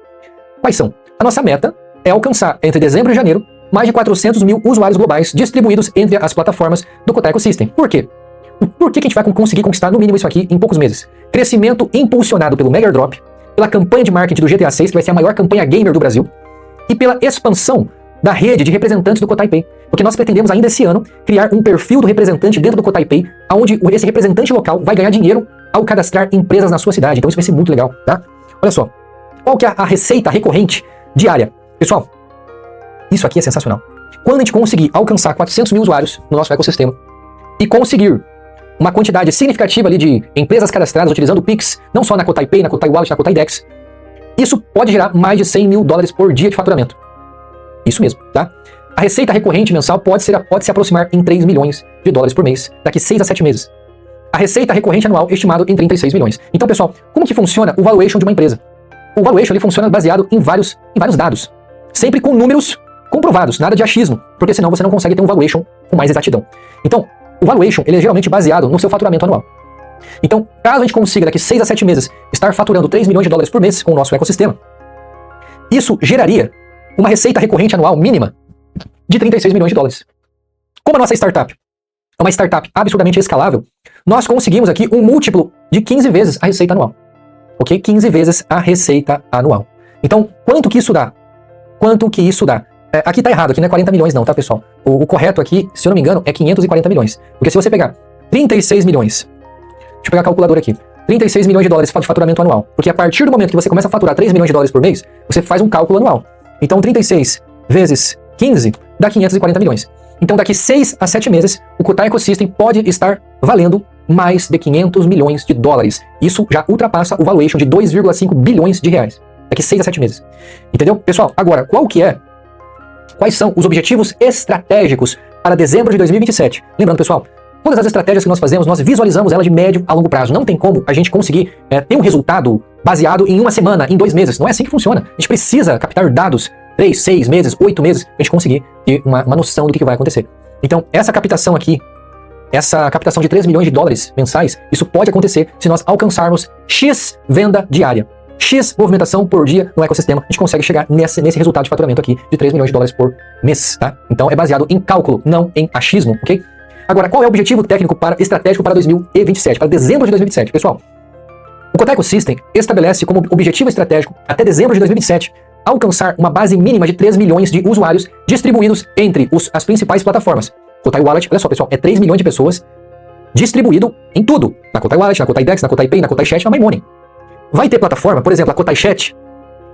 Quais são? A nossa meta é alcançar, entre dezembro e janeiro, mais de 400 mil usuários globais distribuídos entre as plataformas do Kotai Ecosystem. Por quê? Por que a gente vai conseguir conquistar no mínimo isso aqui em poucos meses? Crescimento impulsionado pelo Mega Drop, pela campanha de marketing do GTA 6, que vai ser a maior campanha gamer do Brasil, e pela expansão da rede de representantes do Kotai Pay, porque nós pretendemos ainda esse ano criar um perfil do representante dentro do Kotai Pay, onde esse representante local vai ganhar dinheiro ao cadastrar empresas na sua cidade. Então isso vai ser muito legal, tá? Olha só, qual que é a receita recorrente diária? Pessoal, isso aqui é sensacional. Quando a gente conseguir alcançar 400 mil usuários no nosso ecossistema e conseguir uma quantidade significativa ali de empresas cadastradas utilizando o Pix, não só na Kotai Pay, na Kotai Wallet, na Kotai Dex, isso pode gerar mais de 100 mil dólares por dia de faturamento. Isso mesmo, tá? A receita recorrente mensal pode se aproximar em 3 milhões de dólares por mês, daqui 6 a 7 meses. A receita recorrente anual estimado em 36 milhões. Então, pessoal, como que funciona o valuation de uma empresa? O valuation ele funciona baseado em vários dados, sempre com números comprovados, nada de achismo, porque senão você não consegue ter um valuation com mais exatidão. Então, o valuation ele é geralmente baseado no seu faturamento anual. Então, caso a gente consiga daqui 6 a 7 meses estar faturando 3 milhões de dólares por mês com o nosso ecossistema, isso geraria uma receita recorrente anual mínima de 36 milhões de dólares. Como a nossa startup é uma startup absurdamente escalável, nós conseguimos aqui um múltiplo de 15 vezes a receita anual. Ok? 15 vezes a receita anual. Então, quanto que isso dá? Quanto que isso dá? Aqui tá errado, aqui não é 40 milhões não, tá, pessoal? O correto aqui, se eu não me engano, é 540 milhões. Porque se você pegar 36 milhões, deixa eu pegar a calculadora aqui, 36 milhões de dólares de faturamento anual. Porque a partir do momento que você começa a faturar 3 milhões de dólares por mês, você faz um cálculo anual. Então 36 vezes 15 dá 540 milhões. Então daqui 6 a 7 meses, o Kotai Ecosystem pode estar valendo mais de 500 milhões de dólares. Isso já ultrapassa o valuation de 2,5 bilhões de reais. Daqui 6 a 7 meses. Entendeu? Pessoal, agora, quais são os objetivos estratégicos para dezembro de 2027? Lembrando, pessoal, todas as estratégias que nós fazemos, nós visualizamos ela de médio a longo prazo. Não tem como a gente conseguir ter um resultado baseado em uma semana, em 2 meses. Não é assim que funciona. A gente precisa captar dados 3, 6 meses, 8 meses, para a gente conseguir ter uma noção do que vai acontecer. Então, essa captação aqui, essa captação de 3 milhões de dólares mensais, isso pode acontecer se nós alcançarmos X venda diária. X movimentação por dia no ecossistema, a gente consegue chegar nesse resultado de faturamento aqui de 3 milhões de dólares por mês, tá? Então é baseado em cálculo, não em achismo, ok? Agora, qual é o objetivo técnico estratégico para 2027, para dezembro de 2027? Pessoal, o Kotai Ecosystem estabelece como objetivo estratégico, até dezembro de 2027, alcançar uma base mínima de 3 milhões de usuários distribuídos entre as principais plataformas. Kotai Wallet, olha só, pessoal, é 3 milhões de pessoas distribuído em tudo. Na Kotai Wallet, na Kotai Dex, na Kotai Pay, na Kotai Chat, na MyMoney. Vai ter plataforma, por exemplo, a Kotai Chat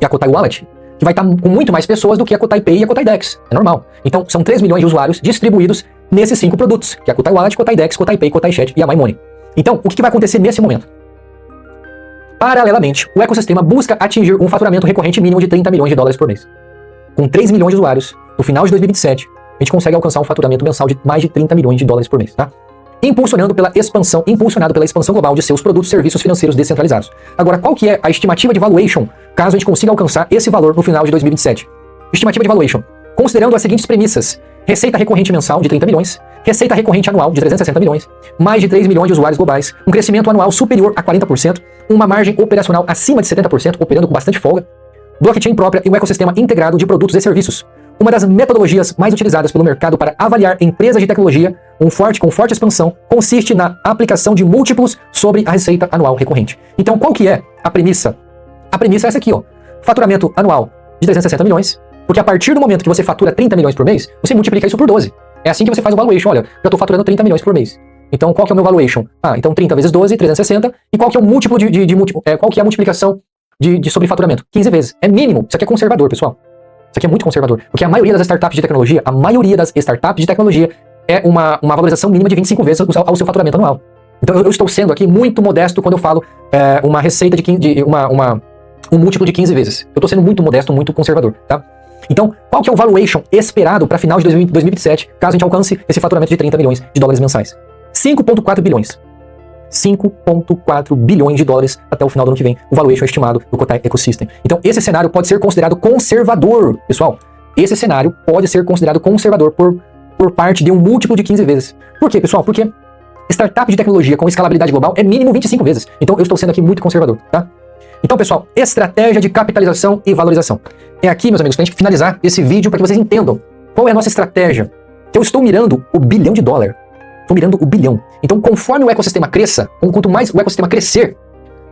e a Kotai Wallet, que vai estar com muito mais pessoas do que a Kotai Pay e a Kotai Dex. É normal. Então, são 3 milhões de usuários distribuídos nesses 5 produtos, que é a Kotai Wallet, Kotai Dex, Kotai Pay, Kotai Chat e a MyMoney. Então, o que vai acontecer nesse momento? Paralelamente, o ecossistema busca atingir um faturamento recorrente mínimo de 30 milhões de dólares por mês. Com 3 milhões de usuários, no final de 2027, a gente consegue alcançar um faturamento mensal de mais de 30 milhões de dólares por mês, tá? Impulsionado pela expansão global de seus produtos e serviços financeiros descentralizados. Agora, qual que é a estimativa de valuation, caso a gente consiga alcançar esse valor no final de 2027? Estimativa de valuation, considerando as seguintes premissas: receita recorrente mensal de 30 milhões, receita recorrente anual de 360 milhões, mais de 3 milhões de usuários globais, um crescimento anual superior a 40%, uma margem operacional acima de 70%, operando com bastante folga, blockchain própria e um ecossistema integrado de produtos e serviços. Uma das metodologias mais utilizadas pelo mercado para avaliar empresas de tecnologia com forte expansão consiste na aplicação de múltiplos sobre a receita anual recorrente. Então, qual que é a premissa? A premissa é essa aqui, ó. Faturamento anual de 360 milhões, porque a partir do momento que você fatura 30 milhões por mês, você multiplica isso por 12. É assim que você faz o valuation. Olha, eu estou faturando 30 milhões por mês. Então, qual que é o meu valuation? Então 30 vezes 12, 360. E qual que é o múltiplo qual que é a multiplicação de sobrefaturamento? 15 vezes. É mínimo. Isso aqui é conservador, pessoal. Isso aqui é muito conservador. Porque a maioria das startups de tecnologia, é uma valorização mínima de 25 vezes ao seu faturamento anual. Então eu estou sendo aqui muito modesto quando eu falo uma receita um múltiplo de 15 vezes. Eu estou sendo muito modesto, muito conservador, tá? Então, qual que é o valuation esperado para final de 2027, caso a gente alcance esse faturamento de 30 milhões de dólares mensais? 5,4 bilhões. 5,4 bilhões de dólares até o final do ano que vem, o valuation estimado do Kotai Ecosystem. Então, esse cenário pode ser considerado conservador, pessoal. Esse cenário pode ser considerado conservador por parte de um múltiplo de 15 vezes. Por quê, pessoal? Porque startup de tecnologia com escalabilidade global é mínimo 25 vezes. Então, eu estou sendo aqui muito conservador, tá? Então, pessoal, estratégia de capitalização e valorização. É aqui, meus amigos, pra gente finalizar esse vídeo para que vocês entendam qual é a nossa estratégia. Eu estou mirando o bilhão de dólar. Estou mirando o bilhão. Então, conforme o ecossistema cresça, quanto mais o ecossistema crescer,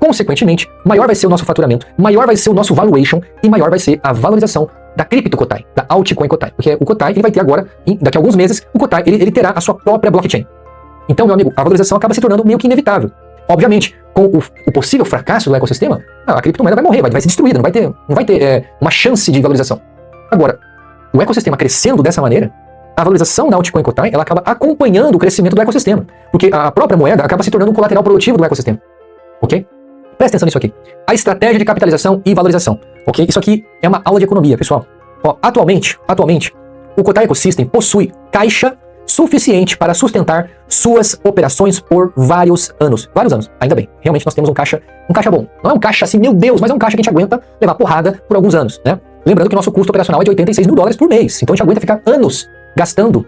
consequentemente, maior vai ser o nosso faturamento, maior vai ser o nosso valuation e maior vai ser a valorização da cripto Kotai, da altcoin Kotai. Porque o Kotai, ele vai ter agora, daqui a alguns meses, o Kotai, ele terá a sua própria blockchain. Então, meu amigo, a valorização acaba se tornando meio que inevitável. Obviamente, com o possível fracasso do ecossistema, a criptomoeda vai morrer, vai ser destruída, não vai ter uma chance de valorização. Agora, o ecossistema crescendo dessa maneira, a valorização da altcoin Kotai, ela acaba acompanhando o crescimento do ecossistema, porque a própria moeda acaba se tornando um colateral produtivo do ecossistema, ok? Presta atenção nisso aqui. A estratégia de capitalização e valorização, ok? Isso aqui é uma aula de economia, pessoal. Ó, atualmente, o Kotai Ecosystem possui caixa suficiente para sustentar suas operações por vários anos. Vários anos, ainda bem. Realmente nós temos um caixa bom. Não é um caixa assim, meu Deus, mas é um caixa que a gente aguenta levar porrada por alguns anos, né? Lembrando que nosso custo operacional é de 86 mil dólares por mês. Então a gente aguenta ficar anos gastando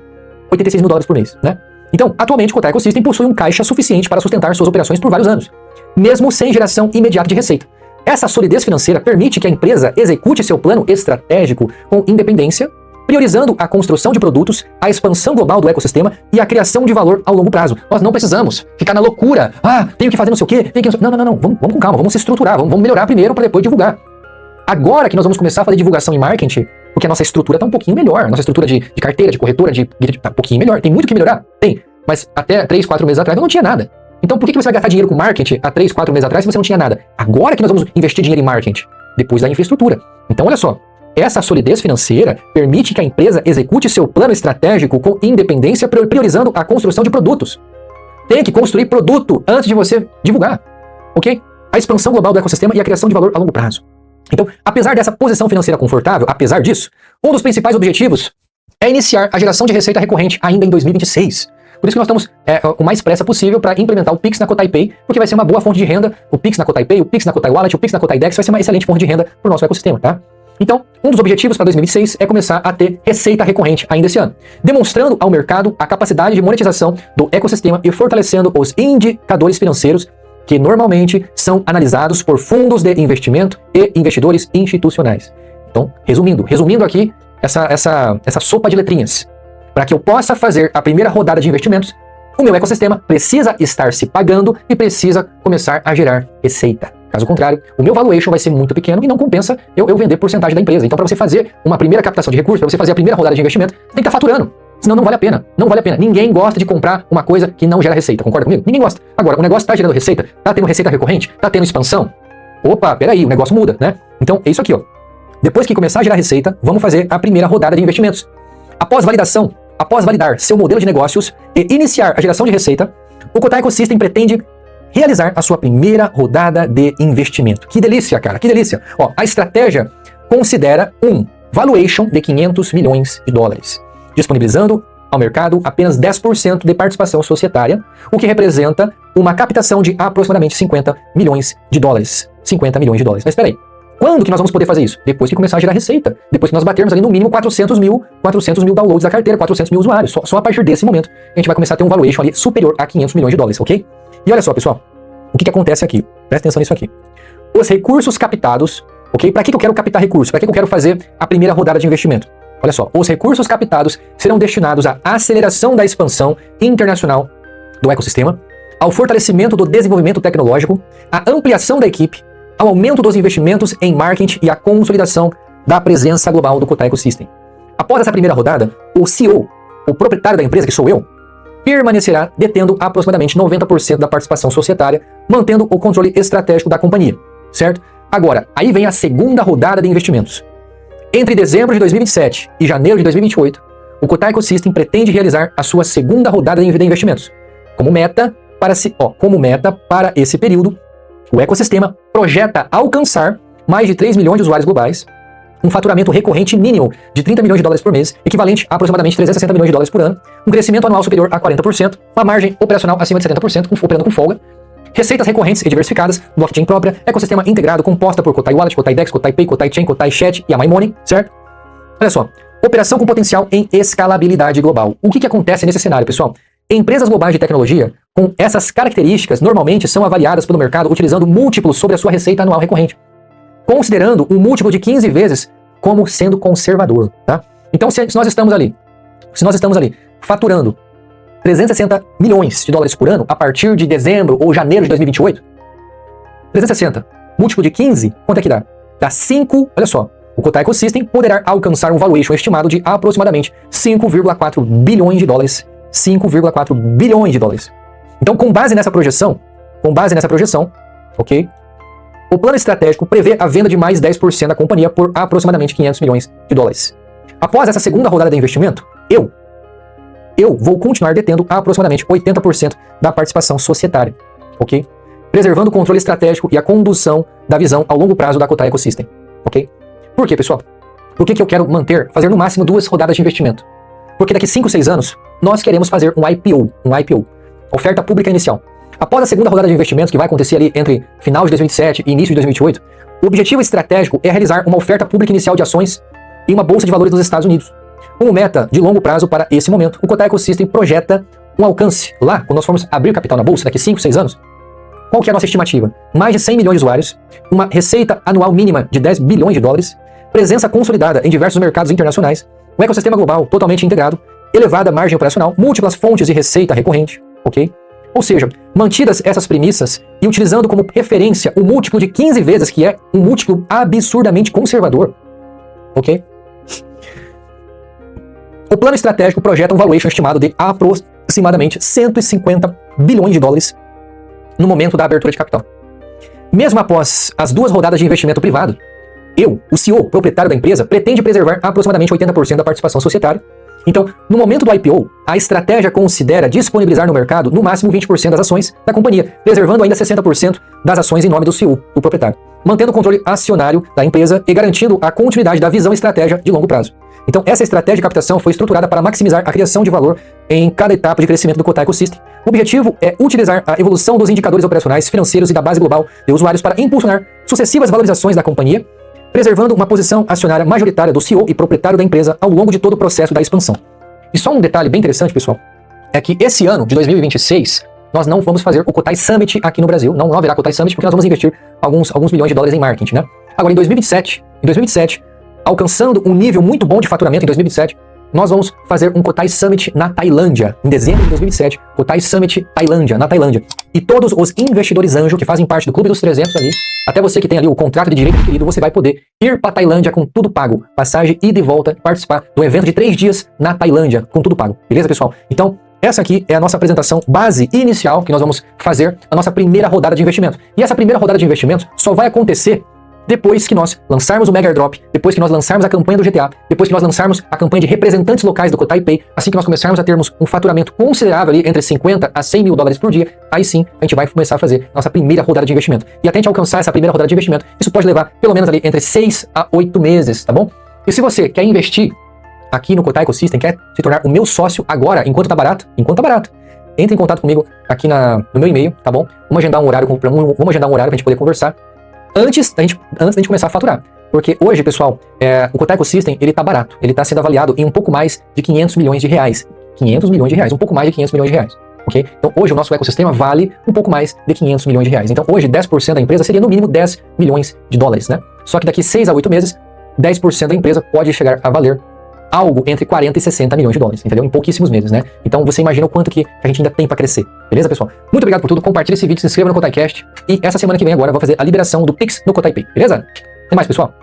86 mil dólares por mês, né? Então, atualmente o Kotai Ecosystem possui um caixa suficiente para sustentar suas operações por vários anos, mesmo sem geração imediata de receita. Essa solidez financeira permite que a empresa execute seu plano estratégico com independência, priorizando a construção de produtos, a expansão global do ecossistema e a criação de valor ao longo prazo. Nós não precisamos ficar na loucura. Tenho que fazer não sei o quê, tenho que... Não. Vamos com calma, vamos se estruturar, vamos melhorar primeiro para depois divulgar. Agora que nós vamos começar a fazer divulgação e marketing, porque a nossa estrutura está um pouquinho melhor. Nossa estrutura de carteira, de corretora, tá um pouquinho melhor. Tem muito que melhorar? Tem. Mas até 3, 4 meses atrás eu não tinha nada. Então por que você vai gastar dinheiro com marketing há 3, 4 meses atrás se você não tinha nada? Agora que nós vamos investir dinheiro em marketing, depois da infraestrutura. Então olha só, essa solidez financeira permite que a empresa execute seu plano estratégico com independência, priorizando a construção de produtos. Tem que construir produto antes de você divulgar, ok? A expansão global do ecossistema e a criação de valor a longo prazo. Então, apesar dessa posição financeira confortável, apesar disso, um dos principais objetivos é iniciar a geração de receita recorrente ainda em 2026. Por isso que nós estamos o mais pressa possível para implementar o Pix na Kotai Pay, porque vai ser uma boa fonte de renda, o Pix na Kotai Pay, o Pix na Kotai Wallet, o Pix na Kotai Dex vai ser uma excelente fonte de renda para o nosso ecossistema, tá? Então, um dos objetivos para 2026 é começar a ter receita recorrente ainda esse ano, demonstrando ao mercado a capacidade de monetização do ecossistema e fortalecendo os indicadores financeiros que normalmente são analisados por fundos de investimento e investidores institucionais. Então, resumindo aqui essa sopa de letrinhas, para que eu possa fazer a primeira rodada de investimentos, o meu ecossistema precisa estar se pagando e precisa começar a gerar receita. Caso contrário, o meu valuation vai ser muito pequeno e não compensa eu vender porcentagem da empresa. Então, para você fazer uma primeira captação de recursos, para você fazer a primeira rodada de investimento, você tem que estar faturando. Senão não vale a pena. Não vale a pena. Ninguém gosta de comprar uma coisa que não gera receita. Concorda comigo? Ninguém gosta. Agora, o negócio está gerando receita, está tendo receita recorrente, está tendo expansão. Opa, peraí, o negócio muda, né? Então, é isso aqui, ó. Depois que começar a gerar receita, vamos fazer a primeira rodada de investimentos. Após validar seu modelo de negócios e iniciar a geração de receita, o Kotai Ecosystem pretende realizar a sua primeira rodada de investimento. Que delícia, cara, que delícia. Ó, a estratégia considera um valuation de 500 milhões de dólares, disponibilizando ao mercado apenas 10% de participação societária, o que representa uma captação de aproximadamente 50 milhões de dólares. 50 milhões de dólares. Mas espera aí, quando que nós vamos poder fazer isso? Depois que começar a gerar receita. Depois que nós batermos ali no mínimo 400 mil downloads da carteira, 400 mil usuários. Só a partir desse momento a gente vai começar a ter um valuation ali superior a 500 milhões de dólares, ok? E olha só, pessoal, o que acontece aqui? Presta atenção nisso aqui. Os recursos captados, ok? Para que eu quero captar recursos? Para que eu quero fazer a primeira rodada de investimento? Olha só, os recursos captados serão destinados à aceleração da expansão internacional do ecossistema, ao fortalecimento do desenvolvimento tecnológico, à ampliação da equipe, ao aumento dos investimentos em marketing e à consolidação da presença global do Kotai Ecosystem. Após essa primeira rodada, o CEO, o proprietário da empresa, que sou eu, permanecerá detendo aproximadamente 90% da participação societária, mantendo o controle estratégico da companhia, certo? Agora, aí vem a segunda rodada de investimentos. Entre dezembro de 2027 e janeiro de 2028, o Kotai Ecosystem pretende realizar a sua segunda rodada de investimentos. Como meta para esse período, o ecossistema projeta alcançar mais de 3 milhões de usuários globais, um faturamento recorrente mínimo de 30 milhões de dólares por mês, equivalente a aproximadamente 360 milhões de dólares por ano, um crescimento anual superior a 40%, uma margem operacional acima de 70%, operando com folga, receitas recorrentes e diversificadas, blockchain própria, ecossistema integrado composta por Kotai Wallet, Kotai Dex, Kotai Pay, Kotai Chain, Kotai Chat e a MyMoney, certo? Olha só, operação com potencial em escalabilidade global. O que acontece nesse cenário, pessoal? Empresas globais de tecnologia com essas características normalmente são avaliadas pelo mercado utilizando múltiplos sobre a sua receita anual recorrente, considerando um múltiplo de 15 vezes como sendo conservador, tá? Então, se nós estamos ali faturando 360 milhões de dólares por ano a partir de dezembro ou janeiro de 2028, 360, múltiplo de 15, quanto é que dá? Dá 5, olha só. O Cotai Ecosystem poderá alcançar um valuation estimado de aproximadamente 5,4 bilhões de dólares. 5,4 bilhões de dólares. Então, com base nessa projeção, ok? O plano estratégico prevê a venda de mais 10% da companhia por aproximadamente 500 milhões de dólares. Após essa segunda rodada de investimento, eu vou continuar detendo aproximadamente 80% da participação societária, ok? Preservando o controle estratégico e a condução da visão ao longo prazo da Cotai Ecosystem, ok? Por quê, pessoal? Por que eu quero fazer no máximo 2 rodadas de investimento? Porque daqui 5, 6 anos, nós queremos fazer um IPO, oferta pública inicial. Após a segunda rodada de investimentos, que vai acontecer ali entre final de 2007 e início de 2028, o objetivo estratégico é realizar uma oferta pública inicial de ações em uma bolsa de valores dos Estados Unidos. Como meta de longo prazo para esse momento, o Cotai Ecosystem projeta um alcance lá, quando nós formos abrir capital na bolsa, daqui 5, 6 anos. Qual que é a nossa estimativa? Mais de 100 milhões de usuários, uma receita anual mínima de 10 bilhões de dólares, presença consolidada em diversos mercados internacionais, um ecossistema global totalmente integrado, elevada margem operacional, múltiplas fontes de receita recorrente, ok? Ou seja, mantidas essas premissas e utilizando como referência o múltiplo de 15 vezes, que é um múltiplo absurdamente conservador, ok? O plano estratégico projeta um valuation estimado de aproximadamente 150 bilhões de dólares no momento da abertura de capital. Mesmo após as 2 rodadas de investimento privado, o CEO, proprietário da empresa, pretende preservar aproximadamente 80% da participação societária. Então, no momento do IPO, a estratégia considera disponibilizar no mercado no máximo 20% das ações da companhia, preservando ainda 60% das ações em nome do CEO, do proprietário, mantendo o controle acionário da empresa e garantindo a continuidade da visão e estratégia de longo prazo. Então, essa estratégia de captação foi estruturada para maximizar a criação de valor em cada etapa de crescimento do Cotai Ecosystem. O objetivo é utilizar a evolução dos indicadores operacionais, financeiros e da base global de usuários para impulsionar sucessivas valorizações da companhia, preservando uma posição acionária majoritária do CEO e proprietário da empresa ao longo de todo o processo da expansão. E só um detalhe bem interessante, pessoal, é que esse ano de 2026, nós não vamos fazer o Cotai Summit aqui no Brasil, não haverá Cotai Summit, porque nós vamos investir alguns milhões de dólares em marketing, né? Agora, em 2027, alcançando um nível muito bom de faturamento em 2027, nós vamos fazer um Cotai Summit na Tailândia, em dezembro de 2027, Cotai Summit Tailândia, na Tailândia. E todos os investidores anjo que fazem parte do Clube dos 300 ali, até você que tem ali o contrato de direito adquirido, você vai poder ir para Tailândia com tudo pago, passagem ida e volta, participar do evento de 3 dias na Tailândia, com tudo pago. Beleza, pessoal? Então, essa aqui é a nossa apresentação base inicial que nós vamos fazer a nossa primeira rodada de investimento. E essa primeira rodada de investimento só vai acontecer depois que nós lançarmos o Mega Airdrop, depois que nós lançarmos a campanha do GTA, depois que nós lançarmos a campanha de representantes locais do Cotai Pay, assim que nós começarmos a termos um faturamento considerável ali entre 50 a 100 mil dólares por dia, aí sim a gente vai começar a fazer nossa primeira rodada de investimento. E até a gente alcançar essa primeira rodada de investimento, isso pode levar pelo menos ali entre 6 a 8 meses, tá bom? E se você quer investir aqui no Cotai Ecosystem, quer se tornar o meu sócio agora, enquanto tá barato, entre em contato comigo aqui no meu e-mail, tá bom? Vamos agendar um horário pra gente poder conversar antes da gente começar a faturar. Porque hoje, pessoal, o Cotai Ecosystem, ele tá barato. Ele tá sendo avaliado em um pouco mais de 500 milhões de reais. 500 milhões de reais, um pouco mais de 500 milhões de reais. Ok? Então, hoje o nosso ecossistema vale um pouco mais de 500 milhões de reais. Então, hoje, 10% da empresa seria no mínimo 10 milhões de dólares, né? Só que daqui 6 a 8 meses, 10% da empresa pode chegar a valer algo entre 40 e 60 milhões de dólares, entendeu? Em pouquíssimos meses, né? Então você imagina o quanto que a gente ainda tem pra crescer. Beleza, pessoal? Muito obrigado por tudo. Compartilhe esse vídeo, se inscreva no KotaiCast. E essa semana que vem agora eu vou fazer a liberação do Pix no Cotai Pay. Beleza? Até mais, pessoal.